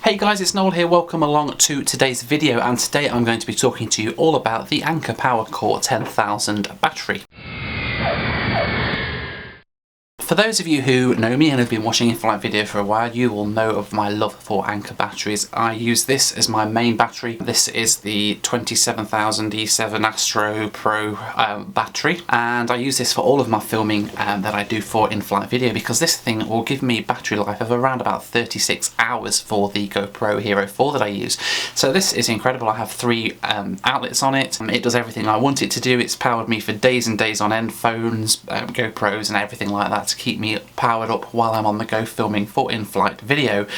Hey guys, it's Noel here, welcome along to today's video, and today I'm going to be talking to you all about the Anker PowerCore 10,000 battery. For those of you who know me and have been watching in-flight video for a while, you will know of my love for Anker batteries. I use this as my main battery. This is the 27000 E7 Astro Pro battery, and I use this for all of my filming that I do for in-flight video, because this thing will give me battery life of around about 36 hours for the GoPro Hero 4 that I use. So this is incredible. I have three outlets on it. It does everything I want it to do. It's powered me for days and days on end, phones, GoPros and everything like that, to keep me powered up while I'm on the go filming for in-flight video.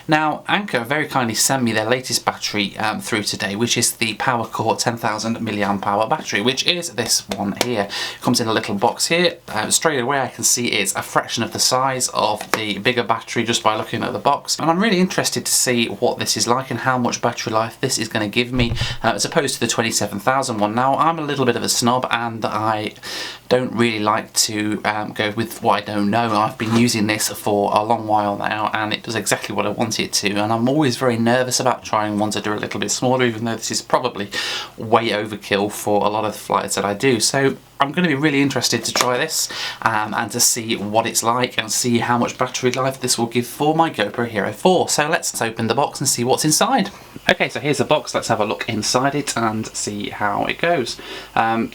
Now, Anker very kindly sent me their latest battery through today, which is the PowerCore 10,000 mAh battery, which is this one here. It comes in a little box here. Straight away I can see it's a fraction of the size of the bigger battery just by looking at the box, and I'm really interested to see what this is like and how much battery life this is going to give me as opposed to the 27,000 one. Now, I'm a little bit of a snob and I don't really like to go with what I don't know. I've been using this for a long while now and it does exactly what I want it to, and I'm always very nervous about trying ones that are a little bit smaller, even though this is probably way overkill for a lot of the flights that I do. So I'm going to be really interested to try this and to see what it's like and see how much battery life this will give for my GoPro Hero 4. So let's open the box and see what's inside. Okay, so here's the box. Let's have a look inside it and see how it goes.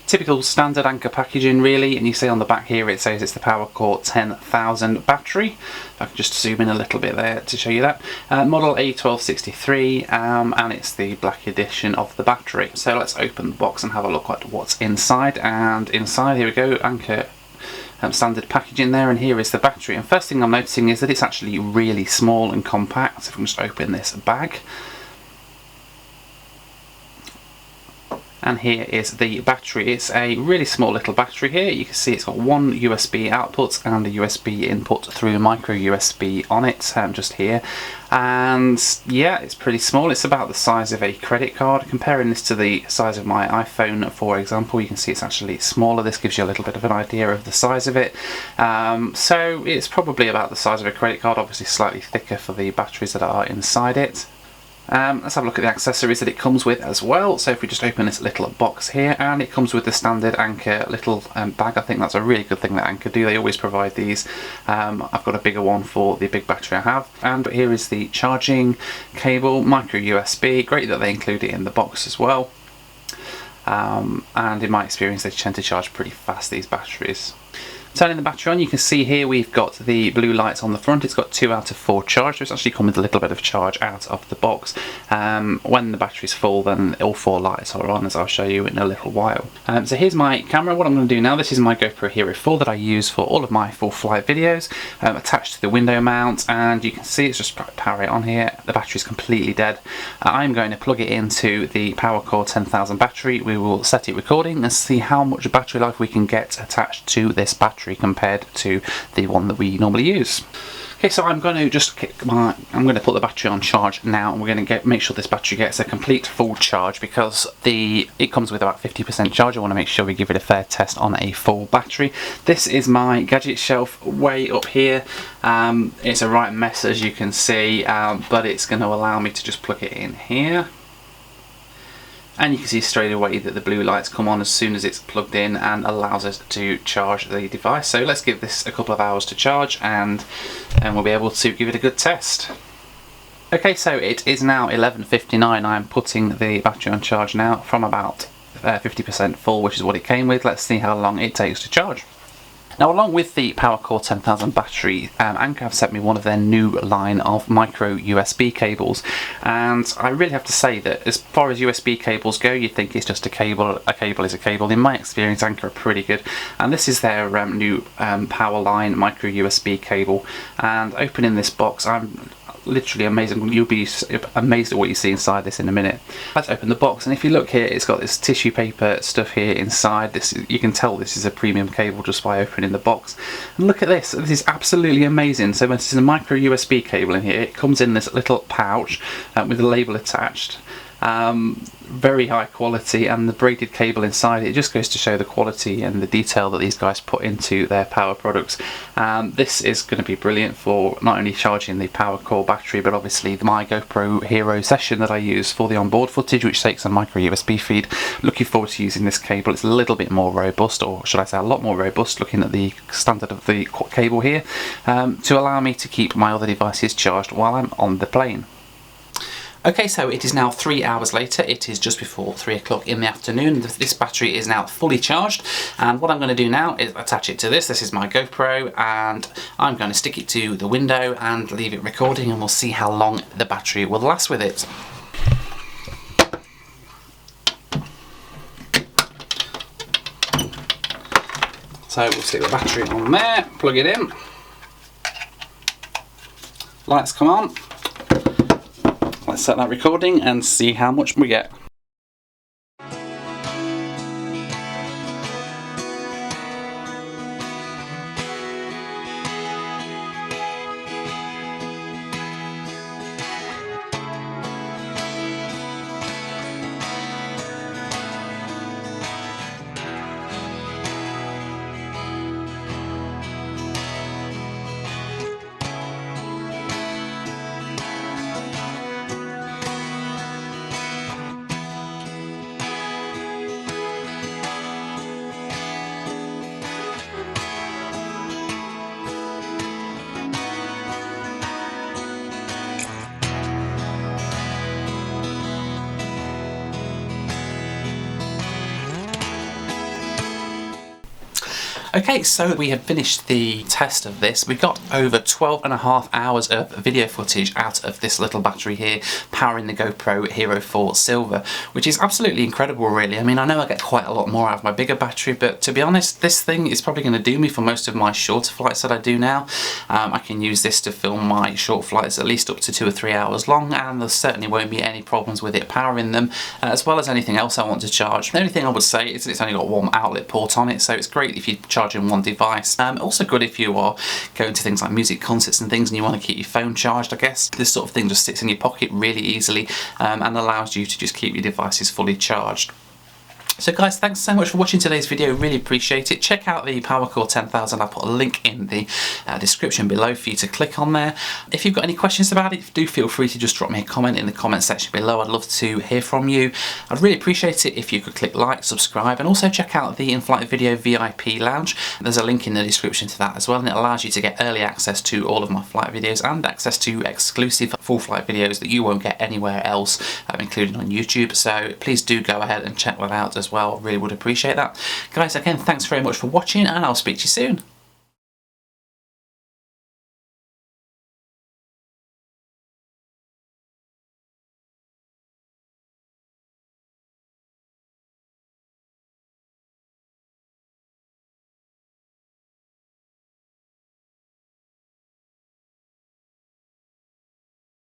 Typical standard Anker packaging really, and you see on the back here it says it's the PowerCore 10,000 battery. I can just zoom in a little bit there to show you that. Model A1263, and it's the black edition of the battery. So let's open the box and have a look at what's inside. And inside, here we go, Anker standard packaging there, and here is the battery. And first thing I'm noticing is that it's actually really small and compact. If I can just open this bag. And here is the battery. It's a really small little battery here. You can see it's got one USB output and a USB input through micro USB on it, just here. And yeah, it's pretty small. It's about the size of a credit card. Comparing this to the size of my iPhone, for example, you can see it's actually smaller. This gives you a little bit of an idea of the size of it. So it's probably about the size of a credit card, obviously slightly thicker for the batteries that are inside it. Let's have a look at the accessories that it comes with as well. So if we just open this little box here, and it comes with the standard Anker little bag. I think that's a really good thing that Anker do. They always provide these. I've got a bigger one for the big battery I have. And here is the charging cable, micro USB. Great that they include it in the box as well. And in my experience, they tend to charge pretty fast, these batteries. Turning the battery on, you can see here we've got the blue lights on the front. It's got 2 out of 4 charge, so it's actually come with a little bit of charge out of the box. When the battery's full, then all 4 lights are on, as I'll show you in a little while. So here's my camera. What I'm going to do now, this is my GoPro Hero 4 that I use for all of my full flight videos, attached to the window mount, and you can see it's just power it on here. The battery's completely dead. I'm going to plug it into the PowerCore 10,000 battery. We will set it recording and see how much battery life we can get attached to this battery compared to the one that we normally use. Okay, so I'm going to just put the battery on charge now, and we're going to make sure this battery gets a complete full charge, because it comes with about 50% charge. I want to make sure we give it a fair test on a full battery. This is my gadget shelf way up here. It's a right mess, as you can see, but it's going to allow me to just plug it in here. And you can see straight away that the blue lights come on as soon as it's plugged in and allows us to charge the device. So let's give this a couple of hours to charge, and we'll be able to give it a good test. Okay, so it is now 11:59. I'm putting the battery on charge now from about 50% full, which is what it came with. Let's see how long it takes to charge. Now, along with the PowerCore 10,000 battery, Anker have sent me one of their new line of micro USB cables, and I really have to say that as far as USB cables go, you'd think it's just a cable. A cable is a cable. In my experience, Anker are pretty good, and this is their new PowerLine micro USB cable. And opening this box, I'm literally amazing. You'll be amazed at what you see inside this in a minute. Let's open the box, and if you look here, it's got this tissue paper stuff here inside. You can tell this is a premium cable just by opening the box. And look at this. This is absolutely amazing. So this is a micro USB cable in here. It comes in this little pouch with a label attached. Very high quality, and the braided cable inside it just goes to show the quality and the detail that these guys put into their power products. This is going to be brilliant for not only charging the PowerCore battery, but obviously my GoPro Hero session that I use for the onboard footage, which takes a micro USB feed. Looking forward to using this cable. It's a little bit more robust, or should I say a lot more robust, looking at the standard of the cable here, to allow me to keep my other devices charged while I'm on the plane. Okay, so it is now 3 hours later. It is just before 3 o'clock in the afternoon. This battery is now fully charged, and what I'm going to do now is attach it to this. This is my GoPro, and I'm going to stick it to the window and leave it recording, and we'll see how long the battery will last with it. So we'll stick the battery on there, plug it in, lights come on. Let's set that recording and see how much we get. Okay, so we have finished the test of this. We got over 12.5 hours of video footage out of this little battery here, powering the GoPro Hero 4 Silver, which is absolutely incredible, really. I mean, I know I get quite a lot more out of my bigger battery, but to be honest, this thing is probably going to do me for most of my shorter flights that I do now. I can use this to film my short flights at least up to 2 or 3 hours long, and there certainly won't be any problems with it powering them, as well as anything else I want to charge. The only thing I would say is that it's only got one outlet port on it, so it's great if you charge in one device. Also good if you are going to things like music concerts and things and you want to keep your phone charged, I guess. This sort of thing just sits in your pocket really easily, and allows you to just keep your devices fully charged. So guys, thanks so much for watching today's video, really appreciate it. Check out the PowerCore 10,000, I'll put a link in the description below for you to click on there. If you've got any questions about it, do feel free to just drop me a comment in the comment section below. I'd love to hear from you. I'd really appreciate it if you could click like, subscribe, and also check out the in-flight video VIP lounge. There's a link in the description to that as well, and it allows you to get early access to all of my flight videos and access to exclusive full flight videos that you won't get anywhere else, including on YouTube. So please do go ahead and check that out as well. Really would appreciate that. Guys, again, thanks very much for watching, and I'll speak to you soon.